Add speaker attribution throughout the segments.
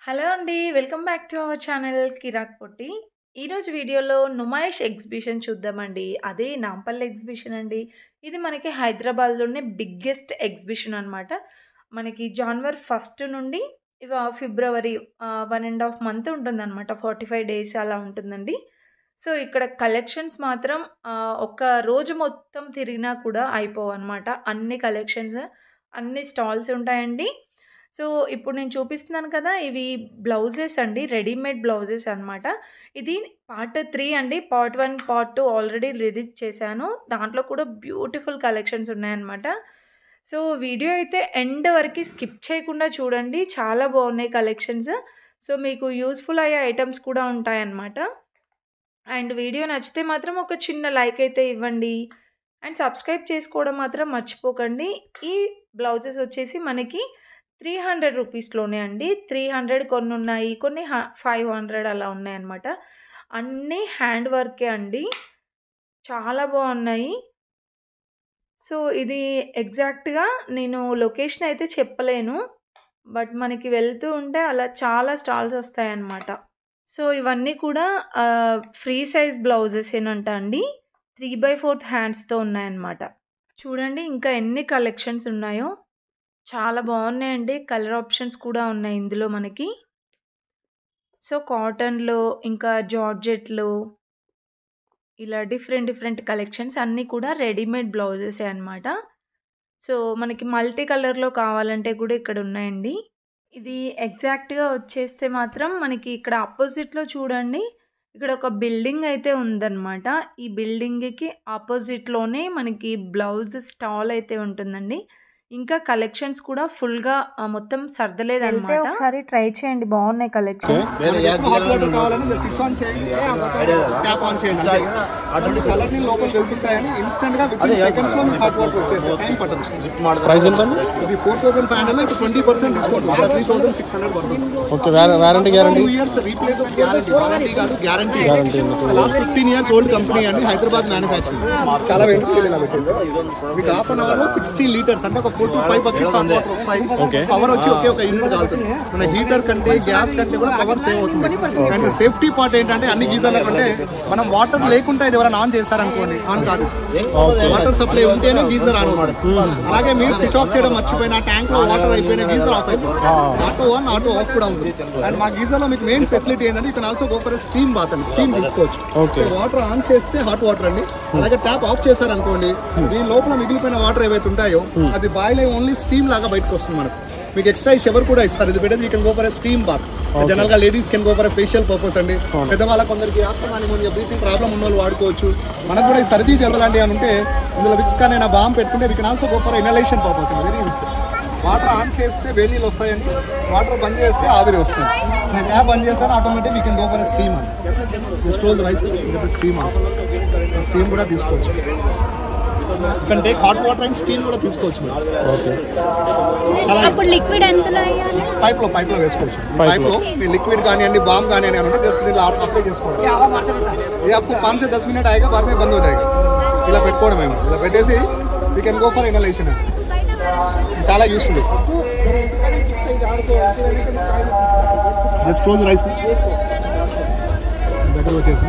Speaker 1: Hello అండి. Welcome back to our channel Kirak Potti. ఈరోజు వీడియోలో నుమాయిష్ ఎగ్జిబిషన్ చూద్దామండి. అదే నాంపల్లి ఎగ్జిబిషన్ అండి. ఇది మనకి హైదరాబాద్‌లోనే బిగ్గెస్ట్ ఎగ్జిబిషన్ అనమాట. మనకి జనవరి 1 నుండి ఫిబ్రవరి 1 ½ మంత్ ఉంటుందనమాట. 45 డేస్ అలా ఉంటుందండి. సో, ఇక్కడ కలెక్షన్స్ మాత్రం ఒక రోజు మొత్తం తిరిగినా కూడా అయిపోవనమాట. అన్ని కలెక్షన్స్, అన్ని స్టాల్స్ ఉంటాయండి. సో, ఇప్పుడు నేను చూపిస్తున్నాను కదా! ఇవి బ్లౌజెస్ అండి. రెడీమేడ్ బ్లౌజెస్ అనమాట. ఇది పార్ట్ 3 అండి. పార్ట్ 1, పార్ట్ 2 ఆల్రెడీ రిలీజ్ చేశాను. దాంట్లో కూడా బ్యూటిఫుల్ కలెక్షన్స్ ఉన్నాయన్నమాట. సో, వీడియో అయితే ఎండ్ వరకి స్కిప్ చేయకుండా చూడండి. చాలా బాగున్నాయి కలెక్షన్స్. సో, మీకు యూజ్‌ఫుల్ అయ్యే ఐటెమ్స్ కూడా ఉంటాయన్నమాట. అండ్ వీడియో నచ్చితే మాత్రం ఒక చిన్న లైక్ అయితే ఇవ్వండి. అండ్ సబ్స్క్రైబ్ చేసుకోవడం మాత్రం మర్చిపోకండి. ఈ బ్లౌజెస్ వచ్చేసి మనకి 300 రూపీస్‌లోనే అండి. 300 కొన్నున్నాయి. కొన్ని 500 అలా ఉన్నాయన్నమాట. అన్నీ హ్యాండ్ వర్కే అండి. చాలా బాగున్నాయి. సో, ఇది ఎగ్జాక్ట్‌గా నేను లొకేషన్ అయితే చెప్పలేను. బట్ మనకి వెళ్తూ ఉంటే అలా చాలా స్టాల్స్ వస్తాయన్నమాట. సో, ఇవన్నీ కూడా ఫ్రీ సైజ్ బ్లౌజెసేనంట అండి. 3/4 హ్యాండ్స్‌తో ఉన్నాయన్నమాట. చూడండి ఇంకా ఎన్ని కలెక్షన్స్ ఉన్నాయో. చాలా బాగున్నాయండి. కలర్ ఆప్షన్స్ కూడా ఉన్నాయి ఇందులో మనకి. సో, కాటన్‌లో ఇంకా జార్జెట్‌లో ఇలా డిఫరెంట్ కలెక్షన్స్ అన్నీ కూడా రెడీమేడ్ బ్లౌజెసే అన్నమాట. సో, మనకి మల్టీ కలర్‌లో కావాలంటే కూడా ఇక్కడ ఉన్నాయండి. ఇది ఎగ్జాక్ట్‌గా వచ్చేస్తే మాత్రం మనకి ఇక్కడ అపోజిట్‌లో చూడండి. ఇక్కడ ఒక బిల్డింగ్ అయితే ఉందన్నమాట. ఈ బిల్డింగ్‌కి అపోజిట్‌లోనే మనకి బ్లౌజ్ స్టాల్ అయితే ఉంటుందండి. ఇంకా కలెక్షన్స్ కూడా ఫుల్‌గా మొత్తం సర్దలేదన్నమాట. వెళ్తే ఒకసారి ట్రై చేయండి. బాగున్నాయి కలెక్షన్స్.
Speaker 2: హాట్ వాటర్ కావాలని స్విచ్ ఆన్ చేయండి, ట్యాప్ ఆన్ చేయండి. అంటే చల్లటి నీళ్ళు లోపలికి వెళ్తుంటాయని ఇన్స్టెంట్ గా విత్ ఇన్ సెకండ్స్ లో మీకు హాట్ వాటర్ వచ్చేసి టైం పట్టదు.
Speaker 3: ప్రైస్ ఎంత? ఇది
Speaker 2: 4500 లో ఇప్పుడు 20% డిస్కౌంట్ 3600 పడుతుంది.
Speaker 3: Okay. Warranty guarantee
Speaker 2: 2 years replacement guarantee. Warranty కాదు, guarantee. Last 15 years old company అండి. హైదరాబాద్ మ్యానుఫ్యాక్చరింగ్. చాలా వెంటనే ఇలా పెట్టేసి మీకు హాఫ్ అన్ అవర్ లో 60 లీటర్స్ అంటే 4 to 5 బకెట్స్ హాట్ వాటర్ వస్తాయి. పవర్ వచ్చి ఒకే ఒక యూనిట్ కాలుతుంది. మన హీటర్ కంటే గ్యాస్ కంటే కూడా పవర్ సేవ్ అవుతుంది. అండ్ సేఫ్టీ పార్ట్ ఏంటంటే అన్ని గీజర్ల కంటే మనం వాటర్ లేకుండా ఇది ఎవరైనా ఆన్ చేస్తారనుకోండి, ఆన్ కాదు. వాటర్ సప్లై ఉంటేనే గీజర్ ఆన్ అవుతుంది. అలాగే మీరు స్విచ్ ఆఫ్ చేయడం మర్చిపోయినా ట్యాంక్ లో వాటర్ అయిపోయినా గీజర్ ఆఫ్ అయిపోతుంది. ఆటో ఆన్ ఆటో ఆఫ్ కూడా ఉంటుంది. అండ్ మా గీజర్ లో మీకు మెయిన్ ఫెసిలిటీ ఏంటంటే you can also go for steam bath అండి. స్టీమ్ తీసుకోవచ్చు. వాటర్ ఆన్ చేస్తే హాట్ వాటర్ అండి. అలాగే ట్యాప్ ఆఫ్ చేశారనుకోండి, దీని లోపల మిగిలిపోయిన వాటర్ ఏవైతే ఉంటాయో అది బాయిల్ అయ్యి ఓన్లీ స్టీమ్ లాగా బయటకు వస్తుంది మనకు. మీకు ఎక్స్ట్రా షవర్ కూడా ఇస్తారు. ఇది పెట్టేది you can go for steam bath. General గా ladies can go for facial purpose అండి. పెద్దవాళ్ళ కొందరికి ఆస్తమా నిమోనియా బ్రీతింగ్ ప్రాబ్లం ఉన్న వాళ్ళు వాడుకోవచ్చు. మనకు కూడా ఈ సర్దీ జరగాలంటే అని ఉంటే ఇందులో విక్స్ కానీ బాంబ్ పెట్టుకుంటే we can also go for inhalation purpose అండి. Very useful. వాటర్ ఆన్ చేస్తే వేడి నీళ్ళు వస్తాయండి. వాటర్ బంద్ చేస్తే ఆవిరి వస్తుంది. నేను ట్యాప్ బంద్ చేస్తాను automatic we can go for steam అండి. Just close rice steam steam కూడా తీసుకోవచ్చు. Can take hot water and steam కూడా తీసుకోవచ్చు.
Speaker 4: లిక్విడ్ ఎంతలో
Speaker 2: పైప్ లో వేసుకోవచ్చు. పైప్ లో మీరు లిక్విడ్ కానివ్వండి, బాంబ్ కానివ్వండి అంటే జస్ట్ దీనిలో అప్లై చేసుకోండి. ये आपको 5 से 10 मिनट आएगा, बाद में बंद हो जाएगा. ఇలా పెట్టుకోవడం ఏమో ఇలా పెట్టేసి we can go for inhalation. చాలా యూస్ఫుల్. జస్ట్ క్లోజ్ రైస్ దగ్గర వచ్చేసి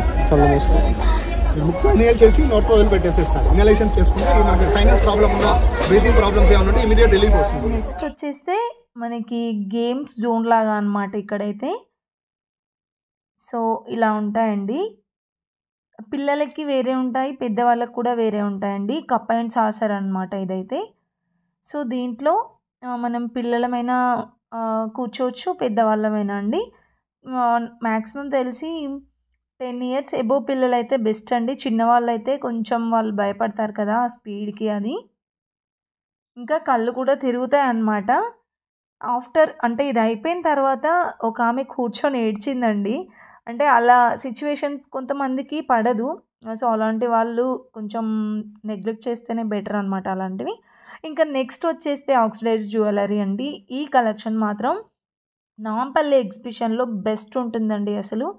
Speaker 2: ముక్తో ఇన్హేల్ చేసి నోట్తో వదిలి పెట్టేసేస్తాను. ఇన్హలేషన్స్ చేసుకుంటే మనకి సైనస్ ప్రాబ్లమ్ ఉన్నా, బ్రీతింగ్ ప్రాబ్లమ్స్ ఏమన్నా ఉంటే ఇమీడియట్ రిలీఫ్ వస్తుంది.
Speaker 1: నెక్స్ట్ వచ్చేస్తే మనకి గేమ్స్ జోన్ లాగా అన్నమాట ఇక్కడైతే. సో, ఇలా ఉంటాయండి. పిల్లలకి వేరే ఉంటాయి, పెద్దవాళ్ళకి కూడా వేరే ఉంటాయండి. కప్ అండ్ సాసర్ అన్నమాట ఇదైతే. సో, దీంట్లో మనం పిల్లలమైనా కూర్చోవచ్చు, పెద్దవాళ్ళమైనా అండి. మ్యాక్సిమం తెలిసి 10 ఇయర్స్ అబోవ్ పిల్లలైతే బెస్ట్ అండి. చిన్నవాళ్ళైతే కొంచెం వాళ్ళు భయపడతారు కదా ఆ స్పీడ్‌కి అది. ఇంకా కళ్ళు కూడా తిరుగుతాయన్నమాట. ఆఫ్టర్ అంటే ఇది అయిపోయిన తర్వాత ఒక ఆమె కూర్చొని ఏడ్చిందండి. అంటే అలా సిట్యుయేషన్స్ కొంతమందికి పడదు. సో, అలాంటి వాళ్ళు కొంచెం నెగ్లెక్ట్ చేస్తేనే బెటర్ అనమాట అలాంటివి. ఇంకా నెక్స్ట్ వచ్చేస్తే ఆక్సిడైజ్డ్ జ్యువెలరీ అండి. ఈ కలెక్షన్ మాత్రం నాంపల్లి ఎగ్జిబిషన్‌లో బెస్ట్ ఉంటుందండి అసలు.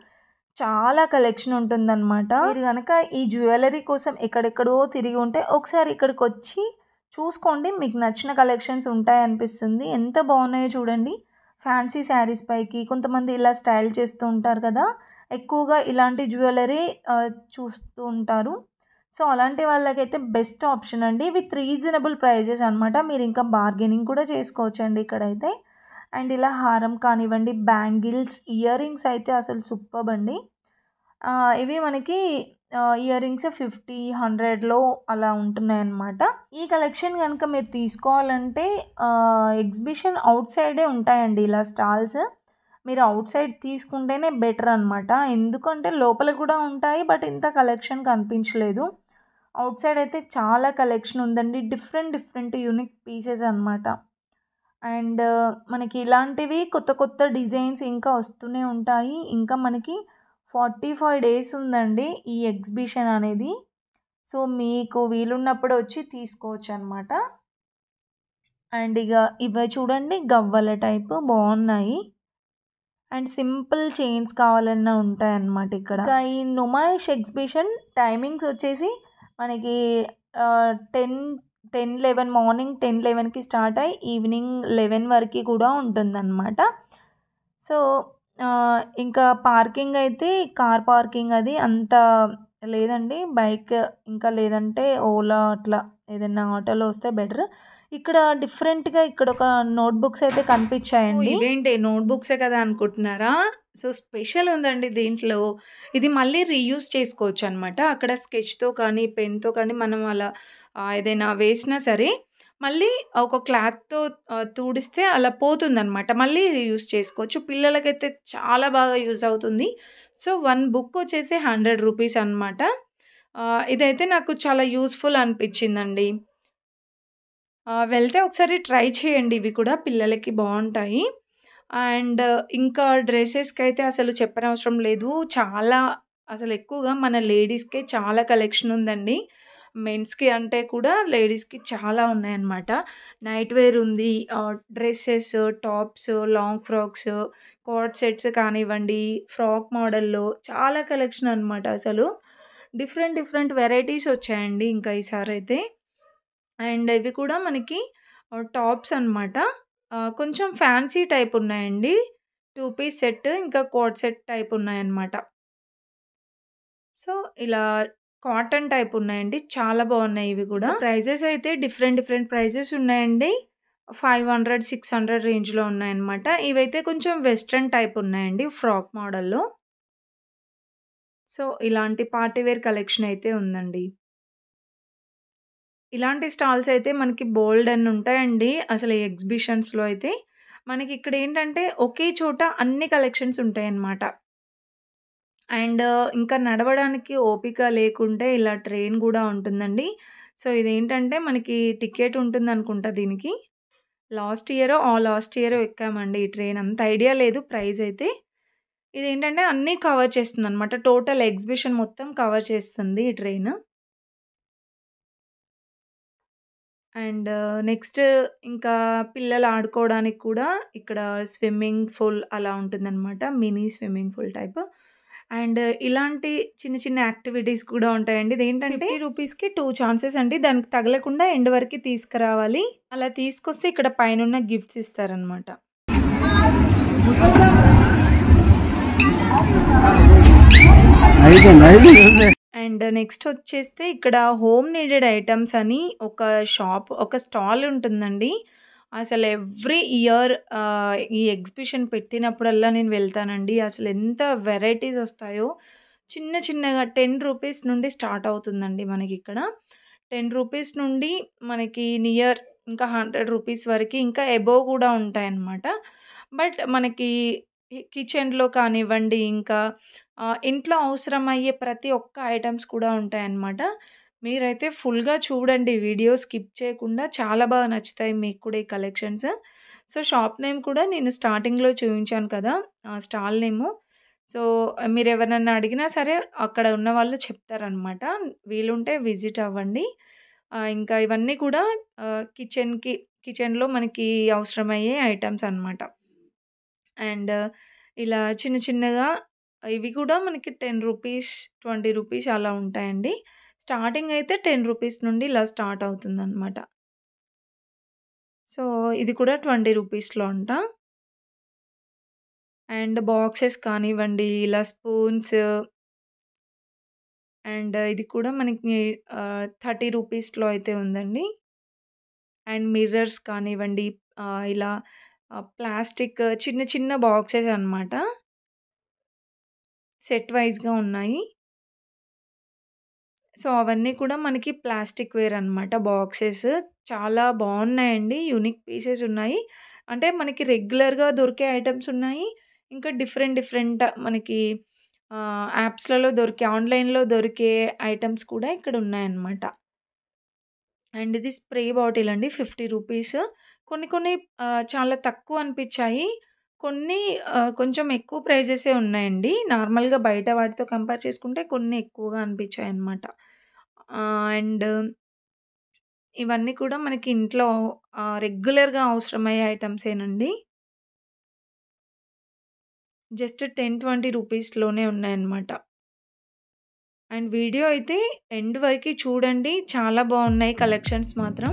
Speaker 1: చాలా కలెక్షన్ ఉంటుందన్నమాట. మీరు గనక ఈ జ్యువెలరీ కోసం ఎక్కడెక్కడో తిరిగి ఉంటే ఒకసారి ఇక్కడికొచ్చి చూసుకోండి. మీకు నచ్చిన కలెక్షన్స్ ఉంటాయనిపిస్తుంది. ఎంత బాగున్నాయో చూడండి. ఫ్యాన్సీ శారీస్ పైకి కొంతమంది ఇలా స్టైల్ చేస్తూ ఉంటారు కదా! ఎక్కువగా ఇలాంటి జ్యువెలరీ చూస్తూ ఉంటారు. సో, అలాంటి వాళ్ళకైతే బెస్ట్ ఆప్షన్ అండి. విత్ రీజనబుల్ ప్రైజెస్ అనమాట. మీరు ఇంకా బార్గెనింగ్ కూడా చేసుకోవచ్చండి ఇక్కడైతే. అండ్ ఇలా హారం కానివ్వండి, బ్యాంగిల్స్, ఇయర్ రింగ్స్ అయితే అసలు సూపర్బ్ అండి. ఇవి మనకి ఇయర్ రింగ్స్ 50, 100లో అలా ఉంటున్నాయన్నమాట. ఈ కలెక్షన్ గనుక మీరు తీసుకోవాలంటే ఎగ్జిబిషన్ ఔట్ సైడే ఉంటాయండి ఇలా స్టాల్స్. మీరు ఔట్ సైడ్ తీసుకుంటేనే బెటర్ అనమాట. ఎందుకంటే లోపల కూడా ఉంటాయి. బట్ ఇంత కలెక్షన్ కనిపించలేదు. ఔట్ సైడ్ అయితే చాలా కలెక్షన్ ఉందండి. డిఫరెంట్ యూనిక్ పీసెస్ అనమాట. అండ్ మనకి ఇలాంటివి కొత్త కొత్త డిజైన్స్ ఇంకా వస్తూనే ఉంటాయి. ఇంకా మనకి 45 డేస్ ఉందండి ఈ ఎగ్జిబిషన్ అనేది. సో, మీకు వీలున్నప్పుడు వచ్చి తీసుకోవచ్చనమాట. అండ్ ఇగ ఇవి చూడండి గవ్వల టైపు బావున్నాయి. అండ్ సింపుల్ చైన్స్ కావాలన్నా ఉంటాయన్నమాట ఇక్కడ. ఇంకా ఈ నుమాయిష్ ఎగ్జిబిషన్ టైమింగ్స్ వచ్చేసి మనకి 11 మార్నింగ్ 11కి స్టార్ట్ అయ్యి ఈవినింగ్ 11 వరకు కూడా ఉంటుందన్నమాట. సో, ఇంకా పార్కింగ్ అయితే కార్ పార్కింగ్ అది అంత లేదండి. బైక్ ఇంకా లేదంటే ఓలా అట్లా ఏదైనా ఆటోలో వస్తే బెటర్. ఇక్కడ డిఫరెంట్‌గా ఇక్కడొక నోట్‌బుక్స్ అయితే కనిపించాయండి. ఇవేంటి నోట్‌బుక్సే కదా అనుకుంటున్నారా? సో, స్పెషల్ ఉందండి దీంట్లో. ఇది మళ్ళీ రీయూజ్ చేసుకోవచ్చనమాట. అక్కడ స్కెచ్‌తో కానీ, పెన్‌తో కానీ మనం అలా ఏదైనా వేసినా సరే, మళ్ళీ ఒక క్లాత్‌తో తుడిస్తే అలా పోతుందనమాట. మళ్ళీ రీయూజ్ చేసుకోవచ్చు. పిల్లలకైతే చాలా బాగా యూజ్ అవుతుంది. సో, 1 బుక్ వచ్చేసి రూ. 100 అనమాట. ఇదైతే నాకు చాలా యూజ్‌ఫుల్ అనిపించిందండి. వెళ్తే ఒకసారి ట్రై చేయండి. ఇవి కూడా పిల్లలకి బావుంటాయి. అండ్ ఇంకా డ్రెసెస్‌కైతే అసలు చెప్పనవసరం లేదు. చాలా అసలు ఎక్కువగా మన లేడీస్‌కే చాలా కలెక్షన్ ఉందండి. మెన్స్‌కి అంటే కూడా లేడీస్‌కి చాలా ఉన్నాయన్నమాట. నైట్ వేర్ ఉంది. Dresses, tops, long frocks, card sets కానివ్వండి, ఫ్రాక్ మోడల్‌లో చాలా కలెక్షన్ అనమాట అసలు. డిఫరెంట్ వెరైటీస్ వచ్చాయండి ఇంకా ఈసారైతే. అండ్ ఇవి కూడా మనకి టాప్స్ అనమాట. కొంచెం ఫ్యాన్సీ టైప్ ఉన్నాయండి. 2 పీస్ సెట్ ఇంకా కోట్ సెట్ టైప్ ఉన్నాయన్నమాట. సో, ఇలా కాటన్ టైప్ ఉన్నాయండి. చాలా బాగున్నాయి ఇవి కూడా. ప్రైజెస్ అయితే డిఫరెంట్ ప్రైజెస్ ఉన్నాయండి. 500, 600 రేంజ్‌లో ఉన్నాయన్నమాట. ఇవైతే కొంచెం వెస్టర్న్ టైప్ ఉన్నాయండి ఫ్రాక్ మోడల్‌లో. సో, ఇలాంటి పార్టీ వేర్ కలెక్షన్ అయితే ఉందండి. ఇలాంటి స్టాల్స్ అయితే మనకి బోలెడన్ని ఉంటాయండి. అసలు ఈ ఎగ్జిబిషన్స్‌లో అయితే. మనకిక్కడేంటంటే ఒకే చోట అన్ని కలెక్షన్స్ ఉంటాయన్నమాట. అండ్ ఇంకా నడవడానికి ఓపిక లేకుంటే ఇలా ట్రైన్ గూడా ఉంటుందండి. సో, ఇదేంటంటే మనకి టికెట్ ఉంటుందనుకుంటా దీనికి. లాస్ట్ ఇయరో ఎక్కామండి ఈ ట్రైన్. అంత ఐడియా లేదు ప్రైస్ అయితే. ఇదేంటంటే అన్నీ కవర్ చేస్తుందన్నమాట. టోటల్ ఎగ్జిబిషన్ మొత్తం కవర్ చేస్తుంది ఈ ట్రైన్. అండ్ నెక్స్ట్ ఇంకా పిల్లలు ఆడుకోవడానికి కూడా ఇక్కడ స్విమ్మింగ్ పూల్ అలా ఉంటుందన్నమాట. Mini swimming pool type. And ఇలాంటి చిన్న యాక్టివిటీస్ కూడా ఉంటాయండి. ఇదేంటంటే రూ. 50కి 2 ఛాన్సెస్ అండి. దానికి తగలకుండా ఎండ్ వరకి తీసుకురావాలి. అలా తీసుకొస్తే ఇక్కడ పైనున్న గిఫ్ట్స్ ఇస్తారనమాట. అండ్ నెక్స్ట్ వచ్చేస్తే ఇక్కడ హోమ్ నీడెడ్ ఐటెమ్స్ అని ఒక స్టాల్ ఉంటుందండి. అసలు ఎవ్రీ ఇయర్ ఈ ఎగ్జిబిషన్ పెట్టినప్పుడల్లా నేను వెళ్తానండి. అసలు ఎంత వెరైటీస్ వస్తాయో. చిన్నగా రూ. 10 నుండి స్టార్ట్ అవుతుందండి మనకిక్కడ. రూ. 10 నుండి మనకి నియర్ ఇంకా రూ. 100 వరకి ఇంకా అబోవ్ కూడా ఉంటాయన్నమాట. బట్ మనకి కిచెన్‌లో కానివ్వండి, ఇంకా ఇంట్లో అవసరమయ్యే ప్రతి ఒక్క ఐటెమ్స్ కూడా ఉంటాయన్నమాట. మీరైతే ఫుల్‌గా చూడండి వీడియో స్కిప్ చేయకుండా. చాలా బాగా నచ్చుతాయి మీకు కూడా ఈ కలెక్షన్స్. సో, షాప్ నేమ్ కూడా నేను స్టార్టింగ్‌లో చూయించాను కదా! ఆ స్టాల్ నేము. సో, మీరెవరినన్నా అడిగినా సరే అక్కడ ఉన్నవాళ్ళు చెప్తారనమాట. వీలుంటే విజిట్ అవ్వండి. ఇంకా ఇవన్నీ కూడా కిచెన్‌లో మనకి అవసరమయ్యే ఐటెమ్స్ అనమాట. అండ్ ఇలా చిన్నగా ఇవి కూడా మనకి రూ. 10, రూ. 20 అలా ఉంటాయండి. స్టార్టింగ్ అయితే రూ. 10 నుండి ఇలా స్టార్ట్ అవుతుందనమాట. సో, ఇది కూడా రూ. 20లో అంట. అండ్ బాక్సెస్ కానివ్వండి, ఇలా స్పూన్స్ అండ్ ఇది కూడా మనకి 30 రూపీస్‌లో అయితే ఉందండి. అండ్ మిర్రర్స్ కానివ్వండి, ఇలా ప్లాస్టిక్ చిన్న చిన్న బాక్సెస్ అన్నమాట. సెట్ వైస్‌గా ఉన్నాయి. సో, అవన్నీ కూడా మనకి ప్లాస్టిక్ వేర్ అన్నమాట బాక్సెస్. చాలా బావున్నాయండి. యూనిక్ పీసెస్ ఉన్నాయి. అంటే మనకి రెగ్యులర్‌గా దొరికే ఐటెమ్స్ ఉన్నాయి. ఇంకా డిఫరెంట్ డిఫరెంట్ మనకి యాప్స్‌లలో దొరికే ఆన్‌లైన్‌లో దొరికే ఐటెమ్స్ కూడా ఇక్కడ ఉన్నాయన్నమాట. అండ్ ఇది స్ప్రే బాటిల్ అండి 50 రూపీస్. కొన్ని కొన్ని చాలా తక్కువ అనిపిచ్చాయి. కొన్ని కొంచెం ఎక్కువ ప్రైజెసే ఉన్నాయండి. నార్మల్‌గా బయట వాటితో కంపేర్ చేసుకుంటే కొన్ని ఎక్కువగా అనిపిచ్చాయన్నమాట. అండ్ ఇవన్నీ కూడా మనకి ఇంట్లో రెగ్యులర్‌గా అవసరమయ్యే ఐటెమ్సేనండి. జస్ట్ 10, 20 రూపీస్‌లోనే ఉన్నాయన్నమాట. అండ్ వీడియో అయితే ఎండ్ వరకి చూడండి. చాలా బావున్నాయి కలెక్షన్స్ మాత్రం.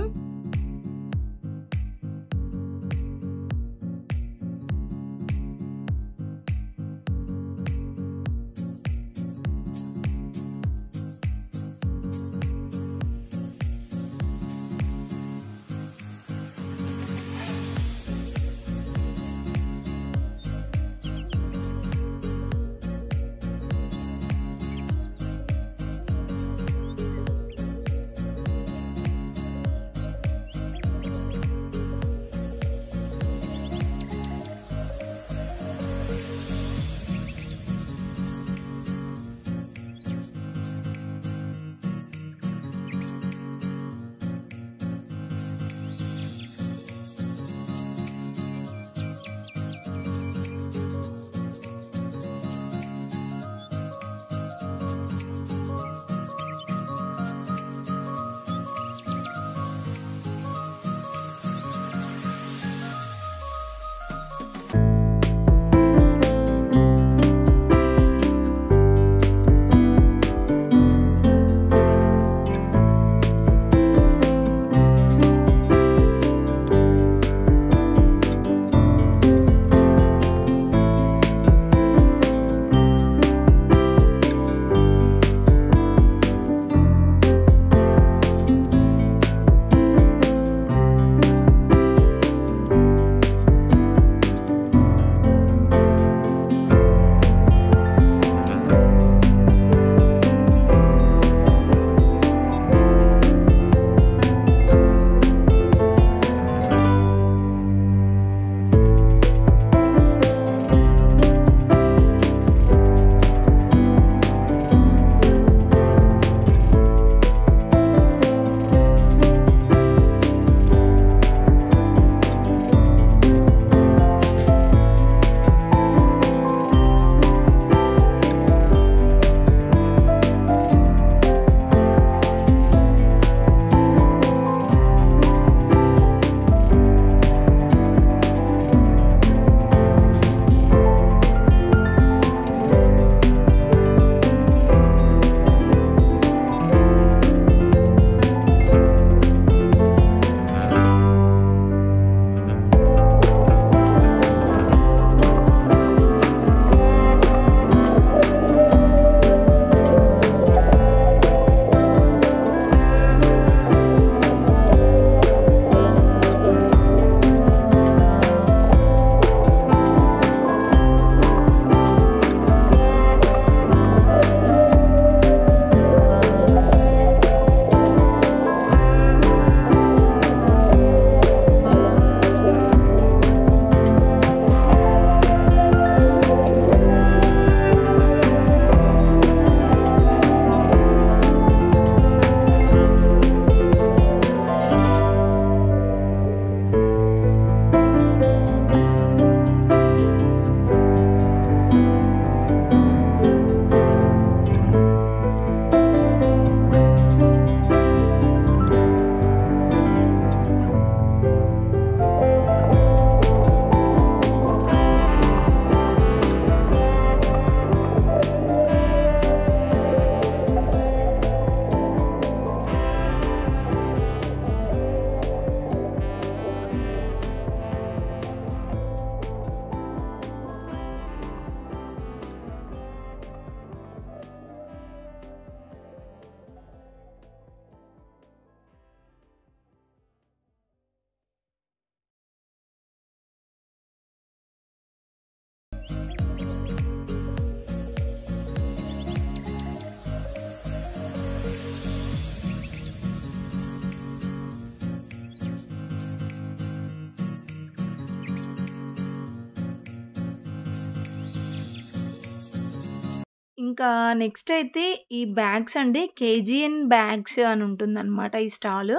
Speaker 1: ఇంకా నెక్స్ట్ అయితే ఈ బ్యాగ్స్ అండి. కేజీఎన్ బ్యాగ్స్ అని ఉంటుందనమాట ఈ స్టాల్.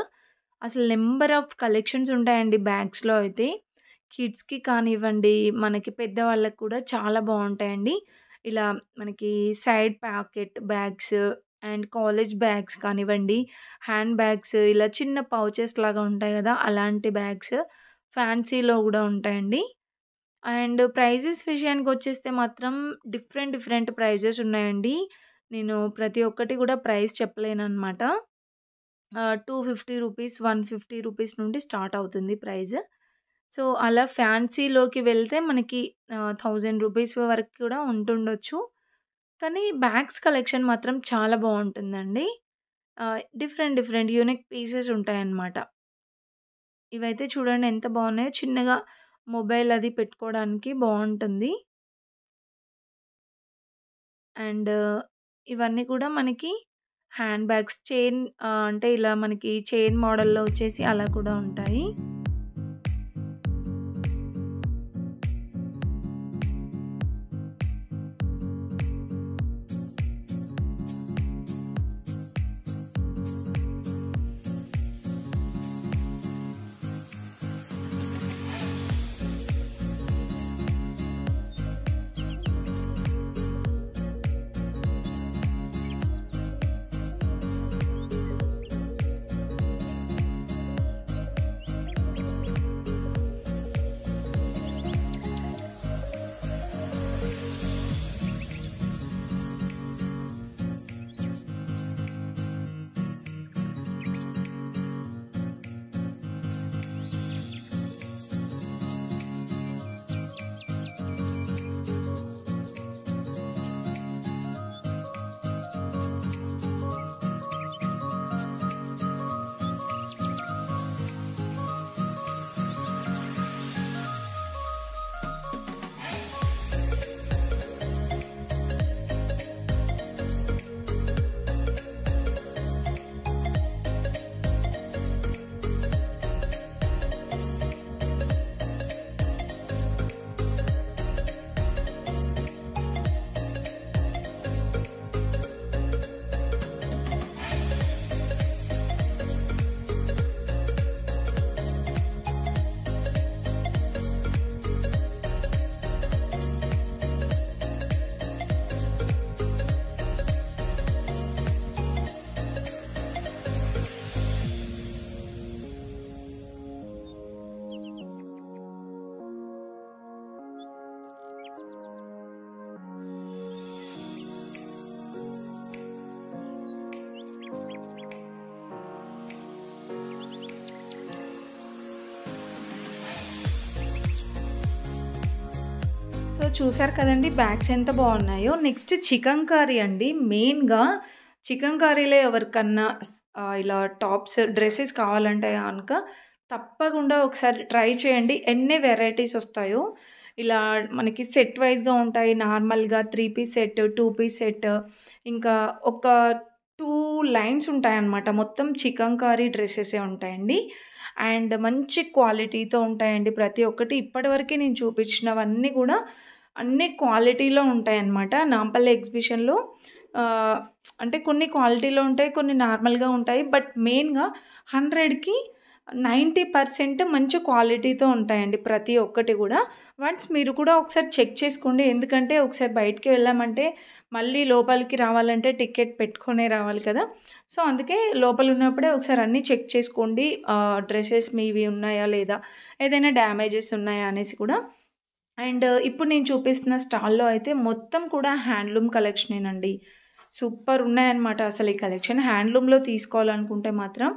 Speaker 1: అసలు నంబర్ ఆఫ్ కలెక్షన్స్ ఉంటాయండి బ్యాగ్స్‌లో అయితే. కిడ్స్‌కి కానివ్వండి, మనకి పెద్దవాళ్ళకి కూడా చాలా బావుంటాయండి. ఇలా మనకి side pocket bags and college bags కానివ్వండి, హ్యాండ్ బ్యాగ్స్ ఇలా చిన్న పౌచెస్ లాగా ఉంటాయి గదా! అలాంటి బ్యాగ్స్ ఫ్యాన్సీలో గూడా ఉంటాయండి. అండ్ ప్రైజెస్ విషయానికొచ్చేస్తే మాత్రం డిఫరెంట్ ప్రైజెస్ ఉన్నాయండి. నేను ప్రతి ఒక్కటి గూడా ప్రైస్ చెప్పలేననమాట. 250 రూపీస్, 150 రూపీస్ నుండి స్టార్ట్ అవుతుంది ప్రైస్. సో, అలా ఫ్యాన్సీలోకి వెళ్తే మనకి 1000 రూపీస్ వరకు కూడా ఉంటుండొచ్చు. కానీ బ్యాగ్స్ కలెక్షన్ మాత్రం చాలా బావుంటుందండి. డిఫరెంట్ యూనిక్ పీసెస్ ఉంటాయన్నమాట. ఇవైతే చూడండి ఎంత బావున్నాయో. చిన్నగా మొబైల్ అది పెట్టుకోవడానికి బావుంటుంది. అండ్ ఇవన్నీ కూడా మనకి హ్యాండ్ బ్యాగ్స్ అంటే ఇలా మనకి చైన్ మోడల్‌లో వచ్చేసి అలా కూడా ఉంటాయి. సో, చూసారు కదండీ బ్యాగ్స్ ఎంత బావున్నాయో. నెక్స్ట్ చికెన్ కర్రీ అండి. మెయిన్‌గా చికెన్ కర్రీలో ఎవరికన్నా ఇలా టాప్స్, డ్రెసెస్ కావాలంటే గనక తప్పకుండా ఒకసారి ట్రై చేయండి. ఎన్ని వెరైటీస్ ఒస్తాయో. ఇలా మనకి సెట్ వైస్‌గా ఉంటాయి. నార్మల్‌గా 3 పీస్ సెట్, 2 పీస్ సెట్ ఇంకా ఒక 2 లైన్స్ ఉంటాయన్నమాట. మొత్తం చికెన్ కర్రీ డ్రెసెసే ఉంటాయండి. అండ్ మంచి క్వాలిటీతో ఉంటాయండి ప్రతి ఒక్కటి. ఇప్పటివరకే నేను చూపించినవన్నీ గూడా అన్ని క్వాలిటీలో ఉంటాయన్నమాట. నాంపల్లి ఎగ్జిబిషన్‌లో ఆహ్, అంటే కొన్ని క్వాలిటీలో ఉంటాయి. కొన్ని నార్మల్‌గా ఉంటాయి. బట్ మెయిన్‌గా 100కి 90% మంచి క్వాలిటీతో ఉంటాయండి ప్రతి ఒక్కటి గూడా. వన్స్ మీరు కూడా ఒకసారి చెక్ చేసుకోండి. ఎందుకంటే ఒకసారి బయటికి వెళ్ళామంటే మళ్ళీ లోపలికి రావాలంటే టికెట్ పెట్టుకొనే రావాలి కదా! సో, అందుకే లోపలున్నప్పుడే ఒకసారి అన్నీ చెక్ చేసుకోండి. డ్రెసెస్ మీవి ఉన్నాయా లేదా? ఏదైనా డ్యామేజెస్ ఉన్నాయా అనేసి కూడా. అండ్ ఇప్పుడు నేను చూపిస్తున్న స్టాల్‌లో అయితే మొత్తం కూడా హ్యాండ్లూమ్ కలెక్షనేనండి. సూపర్ ఉన్నాయన్నమాట అసలు ఈ కలెక్షన్. హ్యాండ్లూమ్‌లో తీసుకోవాలనుకుంటే మాత్రం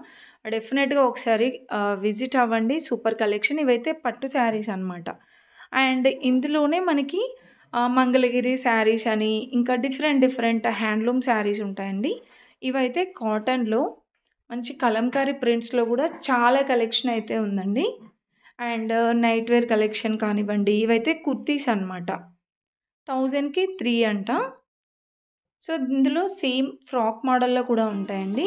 Speaker 1: డెఫినెట్‌గా ఒకసారి విజిట్ అవ్వండి. Super collection. ఇవైతే పట్టు శారీస్ అన్నమాట. అండ్ ఇందులోనే మనకి మంగళగిరి శారీస్ అని ఇంకా డిఫరెంట్ హ్యాండ్లూమ్ శారీస్ ఉంటాయండి. ఇవైతే కాటన్‌లో మంచి కలంకారీ ప్రింట్స్‌లో గూడా చాలా కలెక్షన్ అయితే ఉందండి. అండ్ నైట్ వేర్ కలెక్షన్ కానివ్వండి, ఇవైతే కుర్తీస్ అన్నమాట. 1000కి 3 అంట. సో, ఇందులో సేమ్ ఫ్రాక్ మోడల్‌లో కూడా ఉంటాయండి.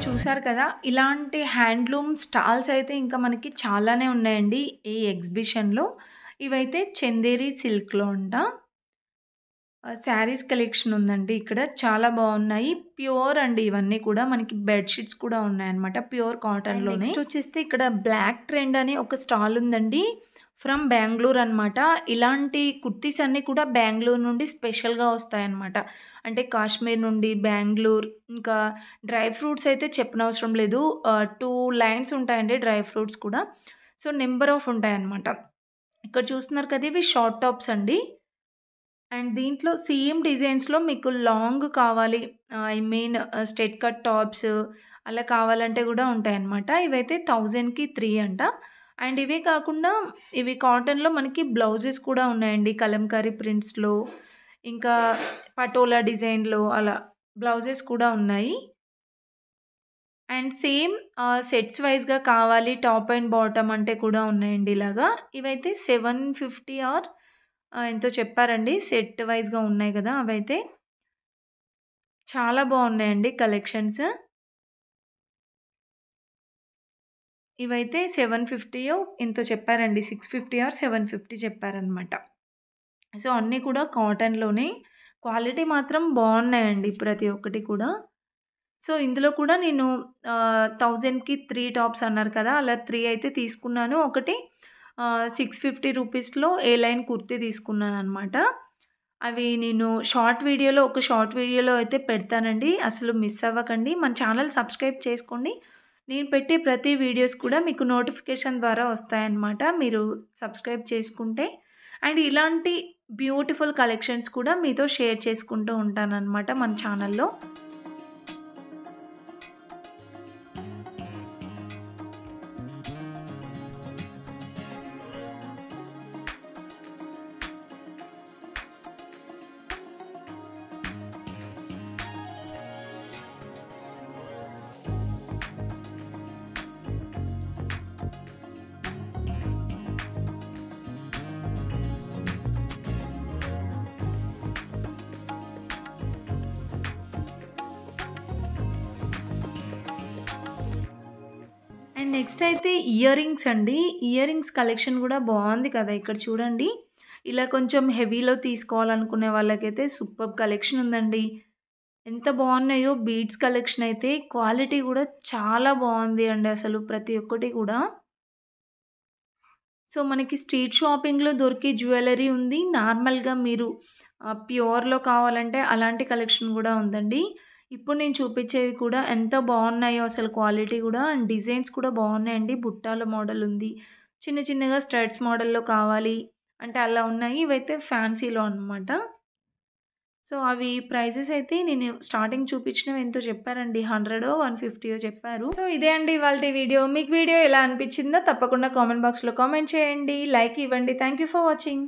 Speaker 1: చూసారు కదా! ఇలాంటి హ్యాండ్లూమ్ స్టాల్స్ అయితే ఇంకా మనకి చాలానే ఉన్నాయండి ఈ ఎగ్జిబిషన్‌లో. ఇవైతే చందేరి సిల్క్‌లో అంట. శారీస్ కలెక్షన్ ఉందండి ఇక్కడ. చాలా బావున్నాయి. ప్యూర్ అండి ఇవన్నీ కూడా. మనకి బెడ్ షీట్స్ కూడా ఉన్నాయన్నమాట. ప్యూర్ కాటన్‌లోనే. నెక్స్ట్ వచ్చేస్తే ఇక్కడ బ్లాక్ ట్రెండ్ అని ఒక స్టాల్ ఉందండి. ఫ్రమ్ బెంగుళూరు అనమాట. ఇలాంటి కుర్తీస్ అన్నీ కూడా బెంగుళూరు నుండి స్పెషల్‌గా వస్తాయన్నమాట. అంటే కాశ్మీర్ నుండి బెంగుళూరు, ఇంకా డ్రై ఫ్రూట్స్ అయితే చెప్పనవసరం లేదు. 2 లైన్స్ ఉంటాయండి డ్రై ఫ్రూట్స్ కూడా. సో, నంబర్ ఆఫ్ ఉంటాయన్నమాట. ఇక్కడ చూస్తున్నారు కదా! ఇవి షార్ట్ టాప్స్ అండి. అండ్ దీంట్లో సేమ్ డిజైన్స్‌లో మీకు లాంగ్ కావాలి. I mean straight cut tops అలా కావాలంటే గూడా ఉంటాయన్నమాట. ఇవైతే 1000కి 3 అంట. అండ్ ఇవే కాకుండా ఇవి కాటన్‌లో మనకి బ్లౌజెస్ కూడా ఉన్నాయండి. కలంకారీ ప్రింట్స్‌లో, ఇంకా పటోలా డిజైన్‌లో అలా బ్లౌజెస్ కూడా ఉన్నాయి. అండ్ సేమ్ సెట్స్ వైస్‌గా కావాలి టాప్ అండ్ బాటమ్ అంటే కూడా ఉన్నాయండి ఇలాగా. ఇవైతే 750 ఆర్ ఎంతో చెప్పారండి. సెట్ వైస్‌గా ఉన్నాయి గదా! అవైతే. చాలా బావున్నాయండి కలెక్షన్స్. ఇవైతే 750 ఎంతో చెప్పారండి. 650 ఆర్ 750 చెప్పారనమాట. సో, అన్నీ కూడా కాటన్‌లోనే. క్వాలిటీ మాత్రం బావున్నాయండి ప్రతి ఒక్కటి కూడా. సో, ఇందులో కూడా నేను 1000కి 3 టాప్స్ అన్నారు కదా! అలా 3 అయితే తీసుకున్నాను. ఒకటి 650 రూపీస్‌లో ఏ లైన్ కుర్తీ తీసుకున్నాననమాట. అవి నేను ఒక షార్ట్ వీడియోలో అయితే పెడతానండి. అసలు మిస్ అవ్వకండి. మన ఛానల్ సబ్స్క్రైబ్ చేసుకోండి. నేను పెట్టే ప్రతి వీడియోస్ కూడా మీకు నోటిఫికేషన్ ద్వారా వస్తాయన్నమాట. మీరు సబ్స్క్రైబ్ చేసుకుంటే. అండ్ ఇలాంటి బ్యూటిఫుల్ కలెక్షన్స్ కూడా మీతో షేర్ చేసుకుంటూ ఉంటానన్నమాట మన ఛానల్‌లో. అండ్ నెక్స్ట్ అయితే ఇయర్ రింగ్స్ అండి. ఇయర్ రింగ్స్ కలెక్షన్ గూడా బావుంది కదా! ఇక్కడ చూడండి. ఇలా కొంచెం హెవీలో తీసుకోవాలనుకునే వాళ్ళకైతే సూపర్బ్ కలెక్షన్ ఉందండి. ఎంత బావున్నాయో బీడ్స్ కలెక్షన్ అయితే క్వాలిటీ గూడా చాలా బావుంది అండి అసలు ప్రతి ఒక్కటి కూడా. సో, మనకి స్ట్రీట్ షాపింగ్‌లో దొరికే జ్యువెల్లరీ ఉంది. నార్మల్‌గా మీరు ప్యూర్‌లో కావాలంటే అలాంటి కలెక్షన్ గూడా ఉందండి. ఇప్పుడు నేను చూపించేవి కూడా ఎంత బావున్నాయో అసలు క్వాలిటీ గూడా అండ్ డిజైన్స్ కూడా బావున్నాయండి. బుట్టాల మోడల్ ఉంది. చిన్న చిన్నగా స్టడ్స్ మోడల్‌లో కావాలి అంటే అలా ఉన్నాయి. ఇవైతే ఫ్యాన్సీలో అనమాట. సో, అవి ప్రైజెస్ అయితే నేను స్టార్టింగ్ చూపించినవి ఎంతో చెప్పారండి. 100 150 చెప్పారు. సో, ఇదే అండి ఇవాల్టి వీడియో. మీకు వీడియో ఎలా అనిపించిందో తప్పకుండా కామెంట్ బాక్స్‌లో కామెంట్ చేయండి. లైక్ ఇవ్వండి. Thank you for watching.